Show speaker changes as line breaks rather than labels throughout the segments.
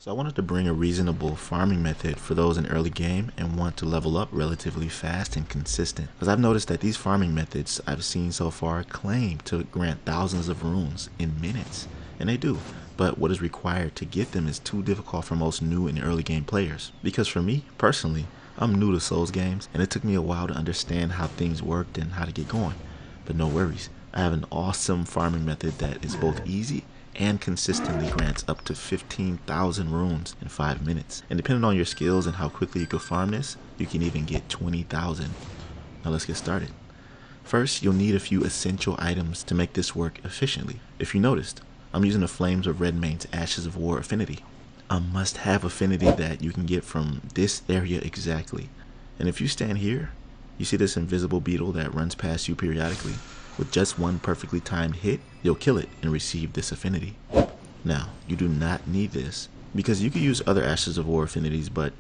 So I wanted to bring a reasonable farming method for those in early game and want to level up relatively fast and consistent. Because I've noticed that these farming methods I've seen so far claim to grant thousands of runes in minutes. And they do. But what is required to get them is too difficult for most new and early game players. Because for me, personally, I'm new to Souls games and it took me a while to understand how things worked and how to get going. But no worries, I have an awesome farming method that is both easy and consistently grants up to 15,000 runes in 5 minutes. And depending on your skills and how quickly you can farm this, you can even get 20,000. Now let's get started. First, you'll need a few essential items to make this work efficiently. If you noticed, I'm using the Flames of Redmane's Ashes of War Affinity. A must-have affinity that you can get from this area exactly. And if you stand here, you see this invisible beetle that runs past you periodically. With just one perfectly timed hit, you'll kill it and receive this affinity. Now, you do not need this, because you could use other Ashes of War affinities, but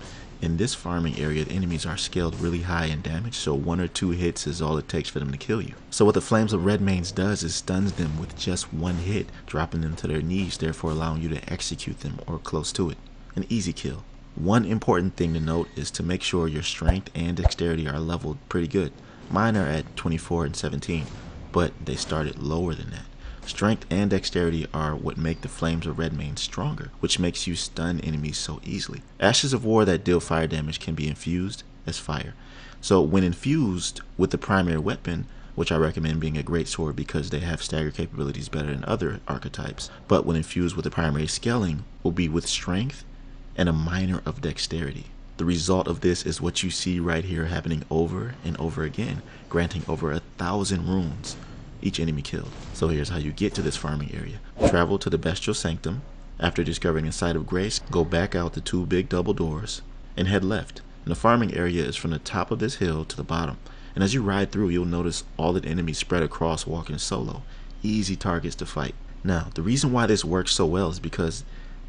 in this farming area, the enemies are scaled really high in damage, so 1 or 2 hits is all it takes for them to kill you. So what the Flames of Redmane's does is stuns them with just 1 hit, dropping them to their knees, therefore allowing you to execute them or close to it. An easy kill. One important thing to note is to make sure your strength and dexterity are leveled pretty good. Mine are at 24 and 17. But they started lower than that. Strength and dexterity are what make the Flames of Redmane stronger, which makes you stun enemies so easily. Ashes of War that deal fire damage can be infused as fire. So when infused with the primary weapon, which I recommend being a great sword because they have stagger capabilities better than other archetypes, but when infused with the primary scaling will be with strength and a minor of dexterity. The result of this is what you see right here happening over and over again, granting over 1,000 runes each enemy killed. So here's how you get to this farming area. Travel to the Bestial Sanctum. After discovering a site of grace, go back out the 2 big double doors and head left. And the farming area is from the top of this hill to the bottom. And as you ride through, you'll notice all the enemies spread across walking solo. Easy targets to fight. Now, the reason why this works so well is because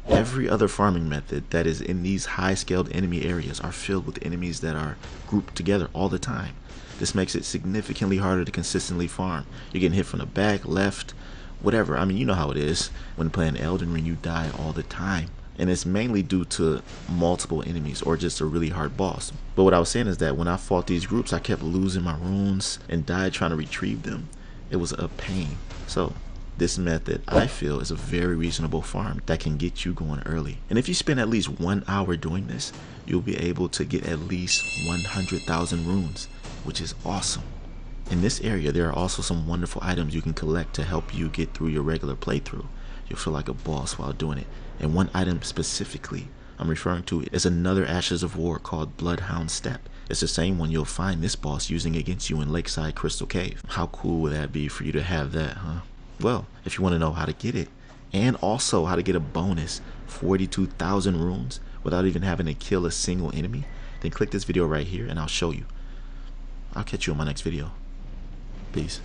every other farming method that is in these high-scaled enemy areas are filled with enemies that are grouped together all the time. This makes it significantly harder to consistently farm. You're getting hit from the back, left, whatever. I mean, you know how it is. When playing Elden Ring, you die all the time. And it's mainly due to multiple enemies or just a really hard boss. But what I was saying is that when I fought these groups, I kept losing my runes and died trying to retrieve them. It was a pain. So this method, I feel, is a very reasonable farm that can get you going early. And if you spend at least 1 hour doing this, you'll be able to get at least 100,000 runes, which is awesome. In this area, there are also some wonderful items you can collect to help you get through your regular playthrough. You'll feel like a boss while doing it. And one item specifically I'm referring to is another Ashes of War called Bloodhound Step. It's the same one you'll find this boss using against you in Lakeside Crystal Cave. How cool would that be for you to have that, huh? Well, if you want to know how to get it, and also how to get a bonus 42,000 runes without even having to kill a single enemy, then click this video right here and I'll show you. I'll catch you in my next video. Peace.